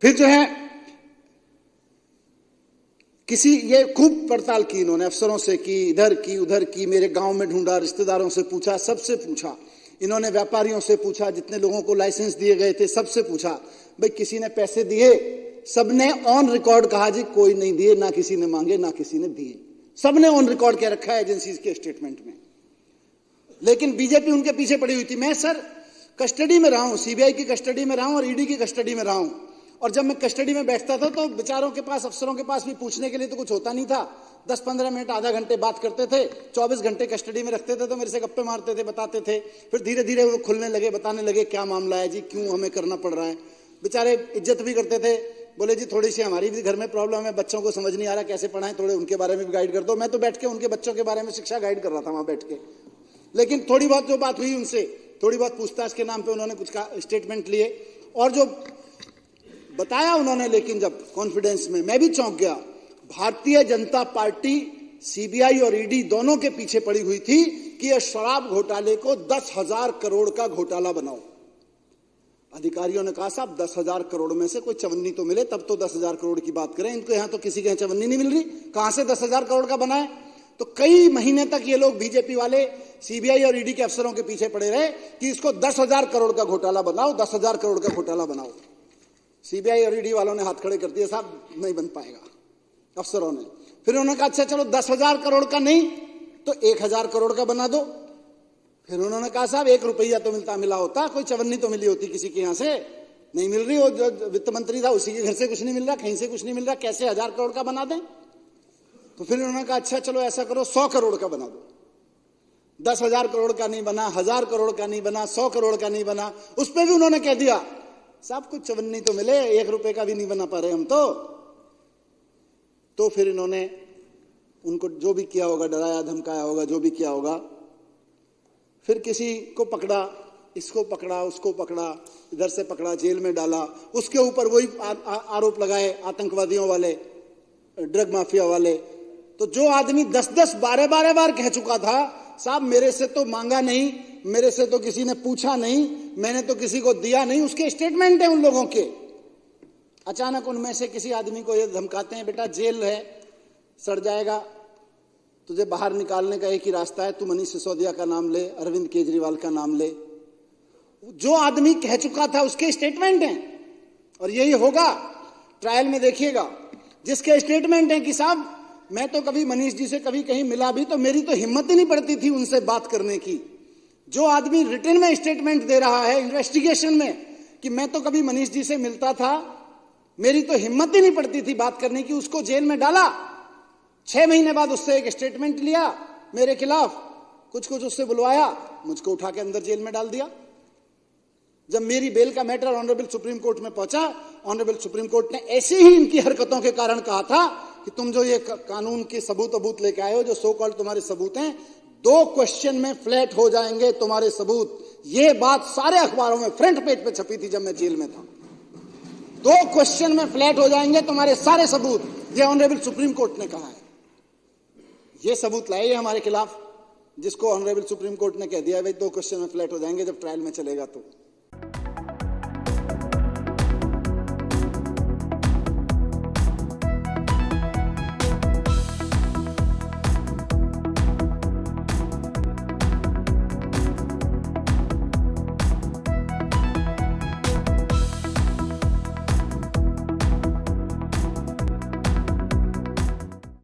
फिर जो है किसी ये खूब पड़ताल की इन्होंने, अफसरों से की, इधर की उधर की, मेरे गांव में ढूंढा, रिश्तेदारों से पूछा, सबसे पूछा इन्होंने, व्यापारियों से पूछा, जितने लोगों को लाइसेंस दिए गए थे सबसे पूछा, भाई किसी ने पैसे दिए? सबने ऑन रिकॉर्ड कहा जी कोई नहीं दिए, ना किसी ने मांगे ना किसी ने दिए, सबने ऑन रिकॉर्ड कह रखा है एजेंसीज के स्टेटमेंट में। लेकिन बीजेपी उनके पीछे पड़ी हुई थी। मैं सर कस्टडी में रहा हूं, सीबीआई की कस्टडी में रहा हूं और ईडी की कस्टडी में रहा हूं, और जब मैं कस्टडी में बैठता था तो बेचारों के पास, अफसरों के पास भी पूछने के लिए तो कुछ होता नहीं था। 10-15 मिनट आधा घंटे बात करते थे, 24 घंटे कस्टडी में रखते थे, तो मेरे से गप्पे मारते थे, बताते थे। फिर धीरे धीरे वो खुलने लगे, बताने लगे क्या मामला है जी, क्यों हमें करना पड़ रहा है। बेचारे इज्जत भी करते थे, बोले जी थोड़ी सी हमारी भी घर में प्रॉब्लम है, बच्चों को समझ नहीं आ रहा कैसे पढ़ाएं, थोड़े उनके बारे में भी गाइड कर दो। मैं तो बैठ के उनके बच्चों के बारे में शिक्षा गाइड कर रहा था वहां बैठ के। लेकिन थोड़ी बहुत जो बात हुई उनसे, थोड़ी बहुत पूछताछ के नाम पे उन्होंने कुछ स्टेटमेंट लिए और जो बताया उन्होंने, लेकिन जब कॉन्फिडेंस में, मैं भी चौंक गया। भारतीय जनता पार्टी सीबीआई और ईडी दोनों के पीछे पड़ी हुई थी कि यह शराब घोटाले को 10,000 करोड़ का घोटाला बनाओ। अधिकारियों ने कहा साहब 10,000 करोड़ में से कोई चवन्नी तो मिले तब तो 10,000 करोड़ की बात करें, इनको यहां तो किसी के यहां चवन्नी नहीं मिल रही, कहां से 10,000 करोड़ का बनाए। तो कई महीने तक ये लोग बीजेपी वाले सीबीआई और ईडी के अफसरों के पीछे पड़े रहे कि इसको 10,000 करोड़ का घोटाला बनाओ, 10,000 करोड़ का घोटाला बनाओ। सीबीआई और ईडी वालों ने हाथ खड़े कर दिए, साहब नहीं बन पाएगा, अफसरों ने। फिर उन्होंने कहा अच्छा चलो 10,000 करोड़ का नहीं तो 1,000 करोड़ का बना दो। फिर उन्होंने कहा साहब 1 रुपया तो मिला होता, कोई चवन्नी तो मिली होती किसी के यहां से, नहीं मिल रही, वो जो वित्त मंत्री था उसी के घर से कुछ नहीं मिल रहा, कहीं से कुछ नहीं मिल रहा, कैसे 1,000 करोड़ का बना दें। तो फिर उन्होंने कहा अच्छा चलो ऐसा करो 100 करोड़ का बना दो। 10,000 करोड़ का नहीं बना, 1,000 करोड़ का नहीं बना, 100 करोड़ का नहीं बना। उस पर भी उन्होंने कह दिया साहब कुछ चवन्नी तो मिले, 1 रुपए का भी नहीं बना पा रहे हम तो फिर इन्होंने उनको जो भी किया होगा, डराया धमकाया होगा, जो भी किया होगा। फिर किसी को पकड़ा, इसको पकड़ा, उसको पकड़ा, इधर से पकड़ा, जेल में डाला, उसके ऊपर वही आरोप लगाए आतंकवादियों वाले, ड्रग माफिया वाले। तो जो आदमी 10-10, 12-12 बार कह चुका था साहब मेरे से तो मांगा नहीं, मेरे से तो किसी ने पूछा नहीं, मैंने तो किसी को दिया नहीं, उसके स्टेटमेंट है उन लोगों के। अचानक उनमें से किसी आदमी को ये धमकाते हैं बेटा जेल है, सड़ जाएगा, तुझे बाहर निकालने का एक ही रास्ता है, तू मनीष सिसोदिया का नाम ले, अरविंद केजरीवाल का नाम ले। जो आदमी कह चुका था उसके स्टेटमेंट हैं, और यही होगा ट्रायल में देखिएगा। जिसके स्टेटमेंट हैं कि साहब मैं तो कभी मनीष जी से कभी कहीं मिला भी तो मेरी तो हिम्मत ही नहीं पड़ती थी उनसे बात करने की। जो आदमी रिटर्न में स्टेटमेंट दे रहा है इन्वेस्टिगेशन में कि मैं तो कभी मनीष जी से मिलता था, मेरी तो हिम्मत ही नहीं पड़ती थी बात करने की, उसको जेल में डाला। 6 महीने बाद उससे एक स्टेटमेंट लिया मेरे खिलाफ, कुछ उससे बुलवाया, मुझको उठा के अंदर जेल में डाल दिया। जब मेरी बेल का मैटर ऑनरेबल सुप्रीम कोर्ट में पहुंचा, ऑनरेबल सुप्रीम कोर्ट ने ऐसे ही इनकी हरकतों के कारण कहा था कि तुम जो ये कानून के सबूत लेके आए हो, जो सो कॉल्ड तुम्हारे सबूत हैं, 2 क्वेश्चन में फ्लैट हो जाएंगे तुम्हारे सबूत। ये बात सारे अखबारों में फ्रंट पेज पे छपी थी जब मैं जेल में था। 2 क्वेश्चन में फ्लैट हो जाएंगे तुम्हारे सारे सबूत, ये ऑनरेबल सुप्रीम कोर्ट ने कहा है। ये सबूत लाए हमारे खिलाफ, जिसको ऑनरेबल सुप्रीम कोर्ट ने कह दिया भाई 2 क्वेश्चन में फ्लैट हो जाएंगे जब ट्रायल में चलेगा तो।